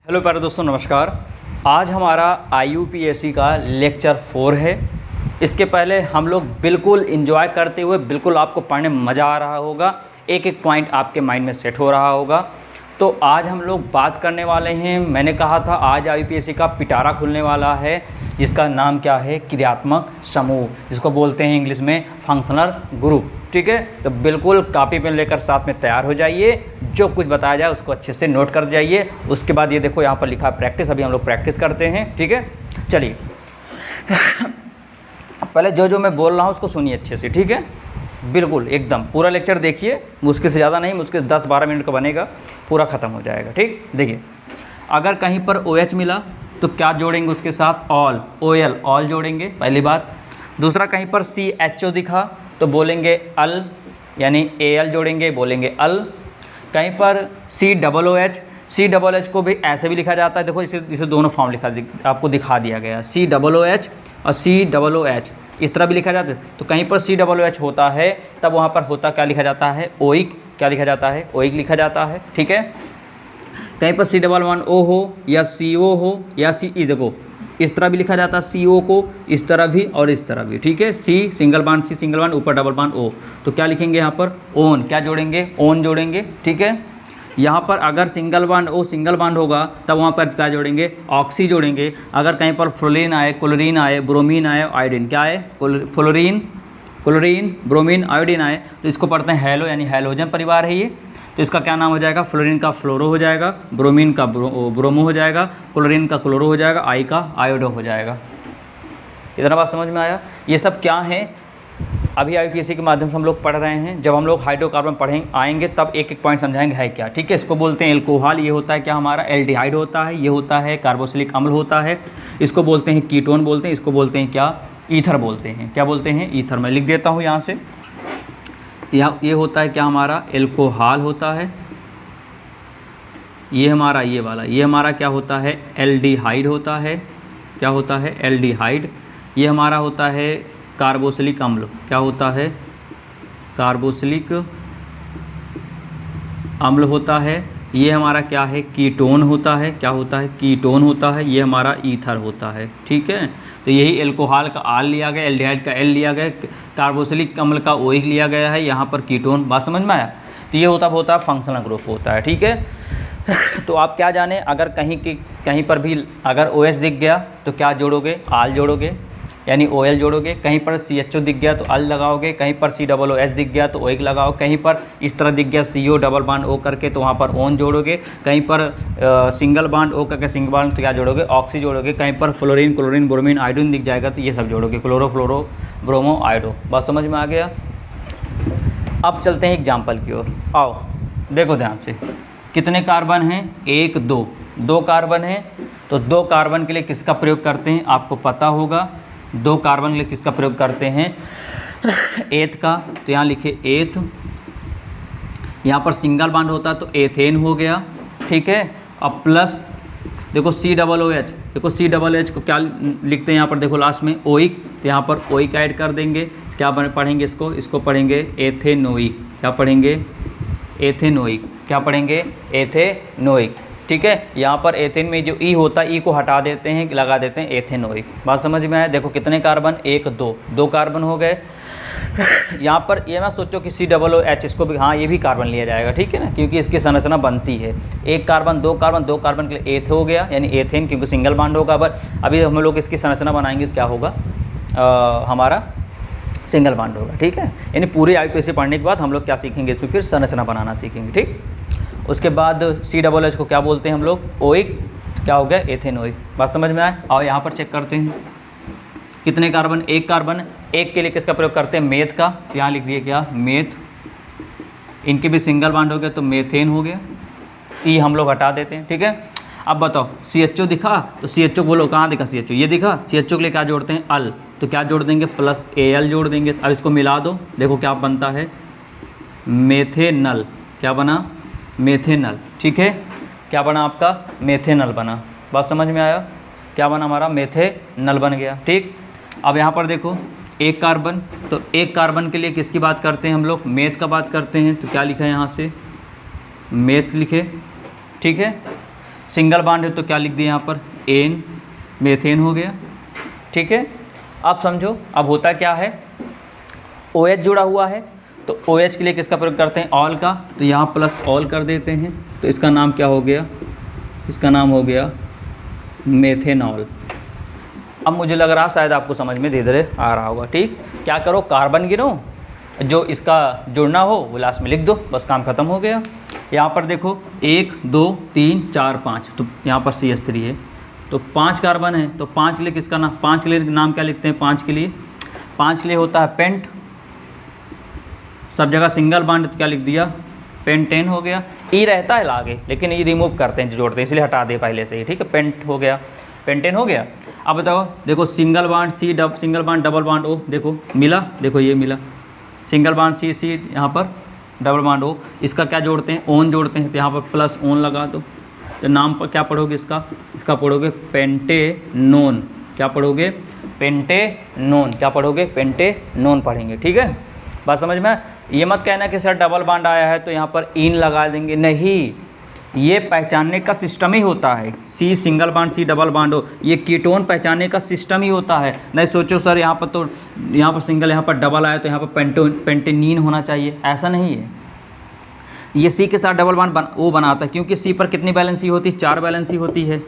Hello प्यारे दोस्तों, नमस्कार। आज हमारा IUPAC का लेक्चर 4 है। इसके पहले हम लोग बिल्कुल एंजॉय करते हुए, बिल्कुल आपको पढ़ने में मज़ा आ रहा होगा, एक एक पॉइंट आपके माइंड में सेट हो रहा होगा। तो आज हम लोग बात करने वाले हैं, मैंने कहा था आज IUPAC का पिटारा खुलने वाला है, जिसका नाम क्या है, क्रियात्मक समूह, जिसको बोलते हैं इंग्लिश में फंक्शनल ग्रुप। ठीक है, तो बिल्कुल कॉपी पेन लेकर साथ में तैयार हो जाइए, जो कुछ बताया जाए उसको अच्छे से नोट कर जाइए। उसके बाद ये देखो यहाँ पर लिखा प्रैक्टिस, अभी हम लोग प्रैक्टिस करते हैं। ठीक है, चलिए पहले जो मैं बोल रहा हूँ उसको सुनिए अच्छे से। ठीक है, बिल्कुल एकदम पूरा लेक्चर देखिए, मुश्किल से ज़्यादा नहीं, मुश्किल 10-12 मिनट का बनेगा, पूरा ख़त्म हो जाएगा। ठीक, देखिए अगर कहीं पर OH मिला तो क्या जोड़ेंगे उसके साथ, ऑल, OL, ऑल जोड़ेंगे, पहली बात। दूसरा, कहीं पर CHO दिखा तो बोलेंगे अल, यानी AL जोड़ेंगे, बोलेंगे अल। कहीं पर COOH को भी ऐसे भी लिखा जाता है, देखो इसे दोनों फॉर्म आपको दिखा दिया गया, COOH और COOH इस तरह भी लिखा जाता है। तो कहीं पर COOH होता है तब वहाँ पर होता क्या लिखा जाता है, ओइक, क्या लिखा जाता है, ओइक लिखा जाता है। ठीक है, कहीं पर C11O हो या CO हो या CE, देखो इस तरह भी लिखा जाता है CO को, इस तरह भी और इस तरह भी। ठीक है, C single bond, C single bond, ऊपर डबल बांड O, तो क्या लिखेंगे यहाँ पर, ओन, क्या जोड़ेंगे, ओन जोड़ेंगे। ठीक है, यहाँ पर अगर single bond O single bond होगा तब वहाँ पर क्या जोड़ेंगे, ऑक्सी जोड़ेंगे। अगर कहीं पर फ्लोरीन आए, क्लोरीन आए, ब्रोमीन आए, आयोडीन, क्या आए, क्लोरीन, ब्रोमीन, आयोडीन आए, तो इसको पढ़ते हैं हैलो, यानी हैलोजन परिवार है ये। तो इसका क्या नाम हो जाएगा, फ्लोरीन का फ्लोरो हो जाएगा, ब्रोमीन का ब्रोमो हो जाएगा, क्लोरीन का क्लोरो हो जाएगा, आई का आयोडो हो जाएगा। इतना बात समझ में आया। ये सब क्या है, अभी IUPAC के माध्यम से हम लोग पढ़ रहे हैं। जब हम लोग हाइड्रोकार्बन आएंगे तब एक एक पॉइंट समझाएंगे है क्या। ठीक है, इसको बोलते हैं एल्कोहल, ये होता है क्या हमारा, एल्डिहाइड होता है, ये होता है कार्बोक्सिलिक अम्ल होता है, इसको बोलते हैं कीटोन बोलते हैं, इसको बोलते हैं क्या, ईथर बोलते हैं। क्या बोलते हैं, ईथर। मैं लिख देता हूँ यहाँ से, ये होता है क्या हमारा, एल्कोहल होता है, ये हमारा ये वाला, ये हमारा क्या होता है, एल्डिहाइड होता है, क्या होता है, एल्डिहाइड। ये हमारा होता है कार्बोक्सिलिक अम्ल, क्या होता है, कार्बोक्सिलिक अम्ल होता है। ये हमारा क्या है, कीटोन होता है, क्या होता है, कीटोन होता है। ये हमारा ईथर होता है। ठीक है, तो यही एल्कोहल का आल लिया गया, एल्डिहाइड का एल लिया गया, कार्बोक्सिलिक अम्ल का ओइक लिया गया है, यहाँ पर कीटोन। बात समझ में आया। तो ये होता है फंक्शनल ग्रुप होता है। ठीक है, तो आप क्या जाने, अगर कहीं पर भी अगर OH दिख गया तो क्या जोड़ोगे, आल जोड़ोगे, यानी OL जोड़ोगे। कहीं पर CHO दिख गया तो अल लगाओगे, कहीं पर COOH दिख गया तो ओइक लगाओ, कहीं पर इस तरह दिख गया CO डबल बांड O करके तो वहाँ पर ओन जोड़ोगे, कहीं पर सिंगल बांड O करके सिंगल बांड तो क्या जोड़ोगे, ऑक्सी जोड़ोगे। कहीं पर फ्लोरीन, क्लोरीन, ब्रोमीन, आयोडीन दिख जाएगा तो ये सब जोड़ोगे, क्लोरो, फ्लोरो, ब्रोमो, आयोडो। बात समझ में आ गया। अब चलते हैं एग्जाम्पल की ओर, आओ देखो ध्यान से। कितने कार्बन हैं, 1 2, 2 कार्बन हैं। तो 2 कार्बन के लिए किसका प्रयोग करते हैं, आपको पता होगा। 2 कार्बन के लिए किसका प्रयोग करते हैं, एथ का। तो यहाँ लिखे एथ। यहाँ पर सिंगल बांड होता तो एथेन हो गया। ठीक है, अब प्लस देखो COOH, देखो COOH को क्या लिखते हैं यहाँ पर, देखो लास्ट में ओइक, तो यहाँ पर ओइक ऐड कर देंगे। क्या पढ़ेंगे इसको पढ़ेंगे एथेनोइक। क्या पढ़ेंगे, एथेनोइक। क्या पढ़ेंगे, एथेनोइक। ठीक है, यहाँ पर एथेन में जो ई होता है, ई को हटा देते हैं, लगा देते हैं एथेनोइक। बात समझ में आया। देखो कितने कार्बन, 1 2, 2 कार्बन हो गए। यहाँ पर ये मैं सोचो कि COOH, इसको भी, हाँ ये भी कार्बन लिया जाएगा। ठीक है ना, क्योंकि इसकी संरचना बनती है 1 कार्बन 2 कार्बन, 2 कार्बन के लिए एथ हो गया, यानी एथेन, क्योंकि सिंगल बांड होगा। बट अभी हम लोग इसकी संरचना बनाएंगे तो क्या होगा, हमारा सिंगल बांड होगा। ठीक है, यानी पूरे IUPAC पढ़ने के बाद हम लोग क्या सीखेंगे, इसमें फिर संरचना बनाना सीखेंगे। ठीक, उसके बाद COOH को क्या बोलते हैं हम लोग, ओइक। क्या हो गया, एथेनोइक। बात समझ में आए। और यहाँ पर चेक करते हैं कितने कार्बन, 1 कार्बन। 1 के लिए किसका प्रयोग करते हैं, मेथ का। तो यहाँ लिख दिए क्या, मेथ। इनके भी सिंगल बांड हो गया तो मेथेन हो गया। ई हम लोग हटा देते हैं। ठीक है, अब बताओ CHO दिखा तो CHO बोलो, कहाँ दिखा CHO, ये दिखा। CHO के लिए क्या जोड़ते हैं, अल, तो क्या जोड़ देंगे, प्लस AL जोड़ देंगे। अब इसको मिला दो, देखो क्या बनता है, मेथेनल। क्या बना, मेथेनल। ठीक है, क्या बना आपका, मेथेनल बना। बात समझ में आया, क्या बना हमारा, मेथेनल बन गया। ठीक, अब यहाँ पर देखो 1 कार्बन, तो 1 कार्बन के लिए किसकी बात करते हैं हम लोग, मेथ का बात करते हैं। तो क्या लिखा है यहाँ से, मेथ लिखे। ठीक है, सिंगल बॉन्ड है तो क्या लिख दिया यहाँ पर, एन, मेथेन हो गया। ठीक है, अब समझो अब होता क्या है, OH जुड़ा हुआ है तो OH के लिए किसका प्रयोग करते हैं, ऑल का, तो यहाँ प्लस ऑल कर देते हैं, तो इसका नाम क्या हो गया, इसका नाम हो गया मेथेनॉल। अब मुझे लग रहा शायद आपको समझ में धीरे धीरे आ रहा होगा। ठीक, क्या करो, कार्बन गिनो, जो इसका जुड़ना हो वो लास्ट में लिख दो, बस काम खत्म हो गया। यहाँ पर देखो 1 2 3 4 5, तो यहाँ पर CH3 है तो 5 कार्बन है, तो 5 के लिए किसका नाम, 5 के लिए नाम क्या लिखते हैं, 5 के लिए होता है पेंट, सब जगह सिंगल बॉन्ड तो क्या लिख दिया, पेंटेन हो गया। ई रहता है आगे लेकिन ई रिमूव करते हैं जो जोड़ते हैं, इसलिए हटा दे पहले से ही। ठीक है, पेंट हो गया, पेंटेन हो गया। अब बताओ, देखो single bond C, single bond double bond O, देखो मिला, देखो ये मिला, सिंगल बॉन्ड C यहाँ पर डबल बॉन्ड O, इसका क्या जोड़ते हैं, ओन जोड़ते हैं, तो यहाँ पर प्लस ओन लगा दो। तो नाम पर क्या पढ़ोगे इसका पढ़ोगे पेंटेनोन, क्या पढ़ोगे, पेंटेनोन, क्या पढ़ोगे, पेंटेनोन पढ़ेंगे। ठीक है, बात समझ में। ये मत कहना कि सर डबल बॉन्ड आया है तो यहाँ पर इन लगा देंगे, नहीं, ये पहचानने का सिस्टम ही होता है। C single bond C double bond हो, ये कीटोन पहचानने का सिस्टम ही होता है। नहीं सोचो सर यहाँ पर सिंगल, यहाँ पर डबल आया तो यहाँ पर पेंटेनीन होना चाहिए, ऐसा नहीं है। ये C के साथ डबल बॉन्ड O बनाता है, क्योंकि C पर कितनी वैलेंसी होती है, 4 वैलेंसी होती है,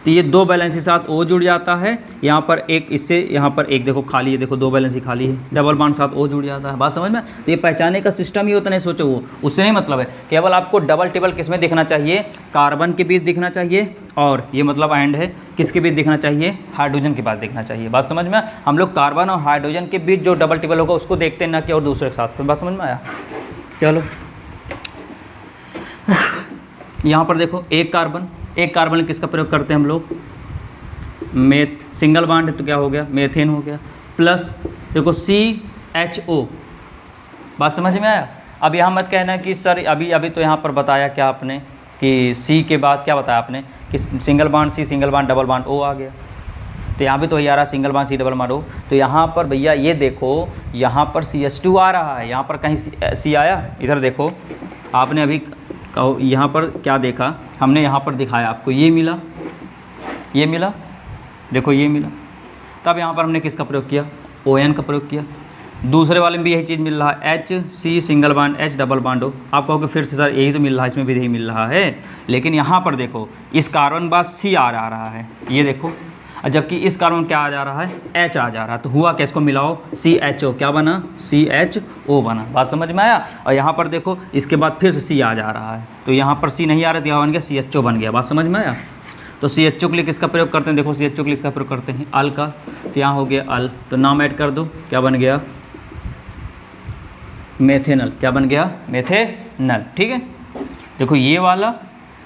तो ये 2 वैलेंसी साथ O जुड़ जाता है, यहाँ पर एक इससे, यहाँ पर एक देखो खाली है, देखो 2 वैलेंसी खाली है, डबल बॉन्ड साथ O जुड़ जाता है। बात समझ में, तो ये पहचानने का सिस्टम ही होता, नहीं सोचो वो, उससे नहीं मतलब है। केवल आपको डबल टेबल किस में दिखना चाहिए, कार्बन के बीच दिखना चाहिए, और ये मतलब एंड है, किसके बीच दिखना चाहिए, हाइड्रोजन के पास दिखना चाहिए। बात समझ में, हम लोग कार्बन और हाइड्रोजन के बीच जो डबल टेबल होगा उसको देखते हैं, ना कि और दूसरे के साथ। बात समझ में आया, चलो यहाँ पर देखो एक कार्बन में किसका प्रयोग करते हैं हम लोग, सिंगल बॉन्ड है तो क्या हो गया, मेथेन हो गया, प्लस देखो CHO। बात समझ में आया। अब यहाँ मत कहना कि सर अभी तो यहाँ पर बताया क्या आपने कि C के बाद क्या बताया आपने कि single bond C single bond double bond O आ गया, तो यहाँ भी तो वही आ रहा single bond C double bond O। तो यहाँ पर भैया ये देखो, यहाँ पर CH2 आ रहा है, यहाँ पर कहीं C आया, इधर देखो आपने अभी कहो यहाँ पर क्या देखा हमने, यहाँ पर दिखाया आपको, ये मिला, देखो ये मिला, तब यहाँ पर हमने किसका प्रयोग किया, ON का प्रयोग किया। दूसरे वाले में भी यही चीज़ मिल रहा है, HC single bond H double bond O। आप कहोगे फिर से सर यही तो मिल रहा है, इसमें भी यही मिल रहा है, लेकिन यहाँ पर देखो इस कार्बन बाद C आ रहा है, ये देखो, जबकि इस कार्बन क्या आ जा रहा है, H आ जा रहा है, तो हुआ क्या, इसको मिलाओ CHO, क्या बना, CHO बना। बात समझ में आया। और यहाँ पर देखो इसके बाद फिर से C आ जा रहा है, तो यहाँ पर C नहीं आ रहा है, तो यहाँ बन गया CHO बन गया। बात समझ में आया। तो CHO के लिए किसका प्रयोग करते हैं, देखो CHO के लिए इसका प्रयोग करते हैं अल का, तो यहाँ हो गया अल, तो नाम ऐड कर दो, क्या बन गया, मेथेनल, क्या बन गया, मेथेनल। ठीक है, देखो ये वाला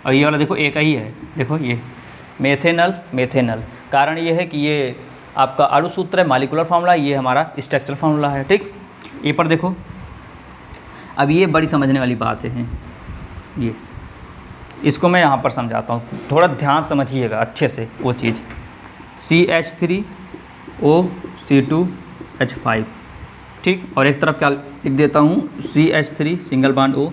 और ये वाला देखो एक ही है, देखो ये मेथेनल। कारण ये है कि ये आपका अणु सूत्र है, मालिकुलर फार्मूला, ये हमारा स्ट्रक्चरल फार्मूला है। ठीक, ये पर देखो, अब ये बड़ी समझने वाली बात है, ये इसको मैं यहाँ पर समझाता हूँ, थोड़ा ध्यान समझिएगा अच्छे से वो चीज़। CH3O, C2H5, ठीक, और एक तरफ क्या लिख देता हूँ, CH3 single bond O,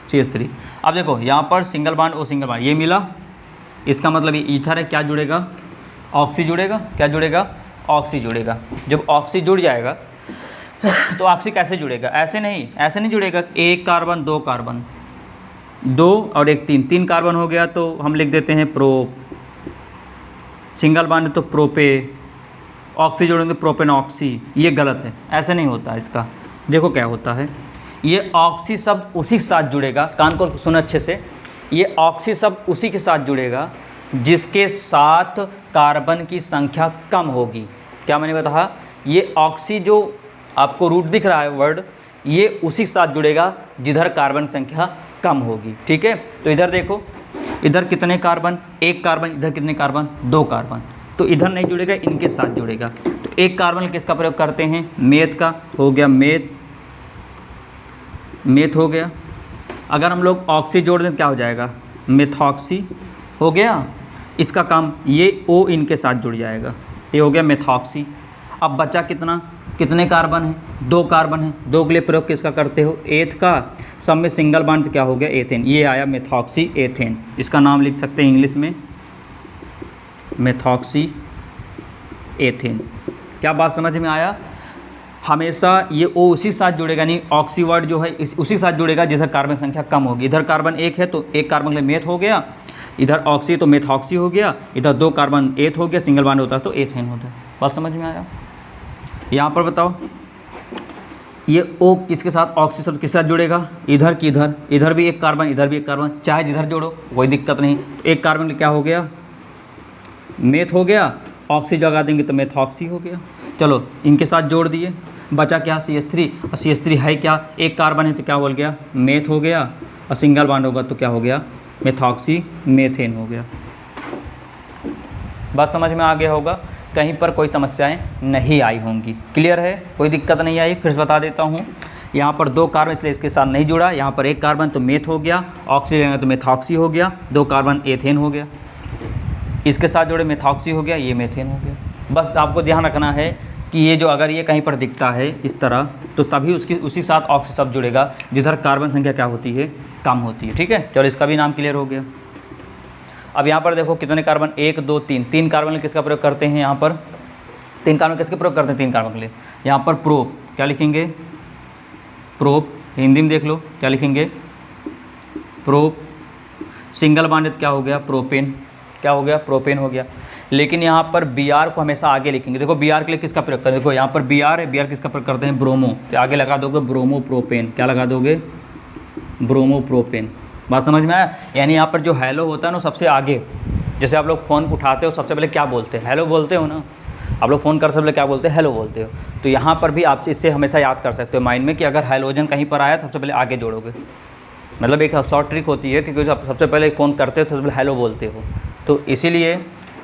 CH3। अब देखो यहाँ पर single bond O single bond ये मिला, इसका मतलब ये ईथर है, क्या जुड़ेगा, ऑक्सी जुड़ेगा, क्या जुड़ेगा, ऑक्सी जुड़ेगा। जब ऑक्सी जुड़ जाएगा तो ऑक्सी कैसे जुड़ेगा, ऐसे नहीं जुड़ेगा, एक कार्बन दो कार्बन, 2 और 1 3 कार्बन हो गया तो हम लिख देते हैं प्रोप, सिंगल बॉन्ड तो प्रोपे, ऑक्सी जोड़ेंगे प्रोपेन ऑक्सी, ये गलत है, ऐसे नहीं होता इसका। देखो क्या होता है, ये ऑक्सी शब्द उसी के साथ जुड़ेगा, कान को सुनो अच्छे से, ये ऑक्सी शब्द उसी के साथ जुड़ेगा जिसके साथ कार्बन की संख्या कम होगी। क्या मैंने बताया, ये ऑक्सी जो आपको रूट दिख रहा है वर्ड, ये उसी के साथ जुड़ेगा जिधर कार्बन संख्या कम होगी। ठीक है, तो इधर देखो, इधर कितने कार्बन, 1 कार्बन, इधर कितने कार्बन, 2 कार्बन, तो इधर नहीं जुड़ेगा, इनके साथ जुड़ेगा। तो 1 कार्बन किसका प्रयोग करते हैं, मेथ का, हो गया मेथ हो गया। अगर हम लोग ऑक्सी जोड़ दें क्या हो जाएगा, मेथॉक्सी हो गया। इसका काम, ये O इनके साथ जुड़ जाएगा, ये हो गया मेथॉक्सी। अब बचा कितने कार्बन है? 2 कार्बन है। 2 के लिए प्रयोग किसका करते हो? एथ का। सब में सिंगल बॉन्ड क्या हो गया? एथेन। ये आया मेथॉक्सी एथेन। इसका नाम लिख सकते हैं इंग्लिश में मेथॉक्सी एथेन। क्या बात समझ में आया? हमेशा ये ओ उसी साथ जुड़ेगा, नहीं ऑक्सी वर्ड जो है उसी साथ जुड़ेगा जिधर कार्बन संख्या कम होगी। इधर कार्बन 1 है तो 1 कार्बन के लिए मेथ हो गया, इधर ऑक्सी तो मेथॉक्सी हो गया, इधर 2 कार्बन एथ हो गया, सिंगल बॉन्ड होता है तो एथेन होता है। बात समझ में आया? यहाँ पर बताओ ये ओ किसके साथ, ऑक्सी शब्द किसके साथ जुड़ेगा? इधर की इधर, इधर भी 1 कार्बन, इधर भी 1 कार्बन, चाहे जिधर जोड़ो कोई दिक्कत नहीं। 1 कार्बन क्या हो गया? मेथ हो गया, ऑक्सी जगा देंगे तो मेथॉक्सी हो गया। चलो इनके साथ जोड़ दिए, बचा क्या? CH3। और CH3 है क्या? 1 कार्बन है तो क्या बोल गया? मेथ हो गया, और सिंगल बॉन्ड होगा तो क्या हो गया? मेथॉक्सी मेथेन हो गया। बात समझ में आ गया होगा? कहीं पर कोई समस्याएं नहीं आई होंगी। क्लियर है? कोई दिक्कत नहीं आई? फिर से बता देता हूँ, यहाँ पर 2 कार्बन इसलिए इसके साथ नहीं जुड़ा, यहाँ पर 1 कार्बन तो मेथ हो गया, ऑक्सीजन तो मेथॉक्सी हो गया, 2 कार्बन एथेन हो गया, इसके साथ जोड़े मेथॉक्सी हो गया, ये मेथेन हो गया। बस आपको ध्यान रखना है कि ये जो अगर ये कहीं पर दिखता है इस तरह तो तभी उसी साथ ऑक्सी शब्द जुड़ेगा जिधर कार्बन संख्या क्या होती है? कम होती है। ठीक है, चलो इसका भी नाम क्लियर हो गया। अब यहाँ पर देखो कितने कार्बन? 1 2 3। 3 कार्बन के लिए किसका प्रयोग करते हैं? यहाँ पर 3 कार्बन किसके प्रयोग करते हैं? 3 कार्बन के लिए यहाँ पर प्रोप, क्या लिखेंगे? प्रोप। हिंदी में देख लो क्या लिखेंगे? प्रोप। सिंगल बॉन्ड क्या हो गया? प्रोपेन। क्या हो गया? प्रोपेन हो गया। लेकिन यहाँ पर Br को हमेशा आगे लिखेंगे। देखो Br के लिए किसका प्रयोग करें? देखो यहाँ पर Br है, Br किसका प्रयोग करते हैं? ब्रोमो। तो आगे लगा दोगे ब्रोमो प्रोपेन। क्या लगा दोगे? Bromo propane. बात समझ में आया? यानी यहाँ पर जो हेलो होता है ना सबसे आगे, जैसे आप लोग फ़ोन उठाते हो सबसे पहले क्या बोलते हैं? हेलो बोलते हो ना। आप लोग फ़ोन कर सबसे पहले क्या बोलते हैं? हेलो बोलते हो। तो यहाँ पर भी आप इससे हमेशा याद कर सकते हो माइंड में कि अगर हाइड्रोजन कहीं पर आया सबसे पहले आगे जोड़ोगे। मतलब एक शॉर्ट ट्रिक होती है कि सबसे पहले फ़ोन करते हो सबसे पहले हेलो बोलते हो। तो इसीलिए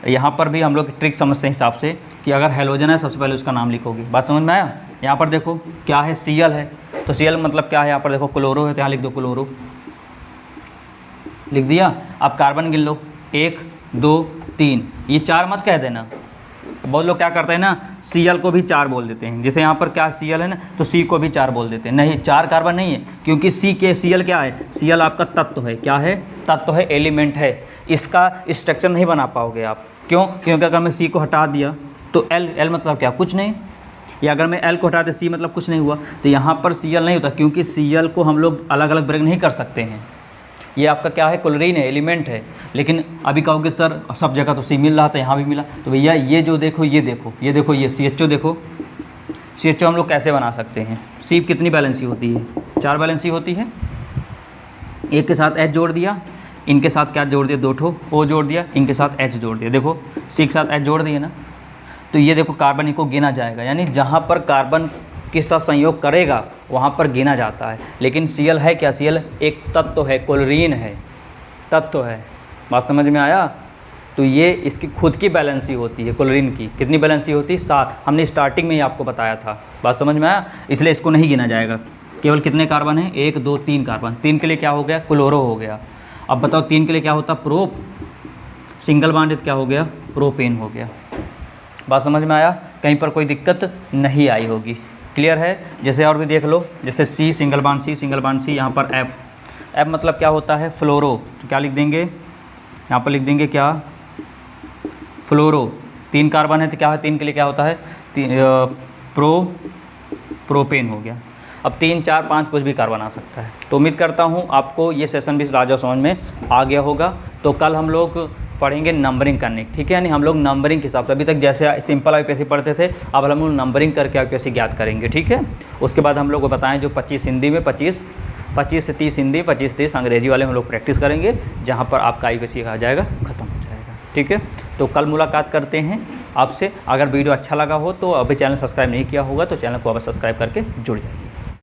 यहाँ पर भी हम लोग ट्रिक समझते हैं हिसाब से कि अगर हेलोजन है सबसे पहले उसका नाम लिखोगे। बात समझ में आया? यहाँ पर देखो क्या है? Cl है, तो Cl मतलब क्या है? यहाँ पर देखो क्लोरो है तो यहाँ लिख दो क्लोरो, लिख दिया। अब कार्बन गिन लो, 1 2 3। ये 4 मत कह देना। बहुत लोग क्या करते हैं ना, Cl को भी 4 बोल देते हैं। जैसे यहाँ पर क्या Cl है ना, तो C को भी 4 बोल देते हैं। नहीं, 4 कार्बन नहीं है, क्योंकि Cl क्या है? Cl आपका तत्व है। क्या है? तत्व है, एलिमेंट है। इसका स्ट्रक्चर नहीं बना पाओगे आप। क्यों? क्योंकि अगर मैं C को हटा दिया तो L मतलब क्या? कुछ नहीं। या अगर मैं L को हटा दिया C मतलब कुछ नहीं हुआ। तो यहाँ पर Cl नहीं होता, क्योंकि Cl को हम लोग अलग अलग ब्रेक नहीं कर सकते हैं। ये आपका क्या है? क्लोरीन है, एलिमेंट है। लेकिन अभी कहोगे सर सब जगह तो C मिल रहा था, यहाँ भी मिला। तो भैया ये जो देखो, ये देखो, ये देखो, ये CHO देखो। CHO हम लोग कैसे बना सकते हैं? C कितनी बैलेंसी होती है? 4 बैलेंसी होती है। एक के साथ H जोड़ दिया, इनके साथ क्या जोड़ दिया? 2 ठो O जोड़ दिया, इनके साथ H जोड़ दिया। देखो C के साथ H जोड़ दिए ना, तो ये देखो कार्बन इनको गिना जाएगा। यानी जहाँ पर कार्बन के साथ संयोग करेगा वहाँ पर गिना जाता है। लेकिन Cl है क्या? Cl एक तत्व है, क्लोरीन है, तत्व है। बात समझ में आया? तो ये इसकी खुद की बैलेंसी होती है क्लोरीन की। कितनी बैलेंसी होती है? 7। हमने स्टार्टिंग में ही आपको बताया था। बात समझ में आया? इसलिए इसको नहीं गिना जाएगा। केवल कितने कार्बन हैं? 1 2 3 कार्बन। 3 के लिए क्या हो गया? क्लोरो हो गया। अब बताओ 3 के लिए क्या होता? प्रोप। सिंगल बॉन्डेड क्या हो गया? प्रोपेन हो गया। बात समझ में आया? कहीं पर कोई दिक्कत नहीं आई होगी। क्लियर है? जैसे और भी देख लो, जैसे C single bond C, single bond C, यहाँ पर F मतलब क्या होता है? फ्लोरो। तो क्या लिख देंगे? यहाँ पर लिख देंगे क्या? फ्लोरो। 3 कार्बन है तो क्या है? 3 के लिए क्या होता है? प्रोपेन हो गया। अब 3 4 5 कुछ भी कार्बन आ सकता है। तो उम्मीद करता हूँ आपको ये सेशन भी राजा समझ में आ गया होगा। तो कल हम लोग पढ़ेंगे नंबरिंग करने, ठीक है? यानी हम लोग नंबरिंग के हिसाब से, अभी तक जैसे सिंपल IUPAC पढ़ते थे, अब हम लोग नंबरिंग करके IUPAC ज्ञात करेंगे, ठीक है? उसके बाद हम लोग को बताएं जो 25 हिंदी में, 25 से 30 हिंदी, 25 से 30 अंग्रेजी वाले हम लोग प्रैक्टिस करेंगे, जहाँ पर आपका IUPAC आ जाएगा, ख़त्म हो जाएगा, ठीक है? तो कल मुलाकात करते हैं आपसे। अगर वीडियो अच्छा लगा हो तो अभी चैनल सब्सक्राइब नहीं किया होगा तो चैनल को अब सब्सक्राइब करके जुड़ जाइए।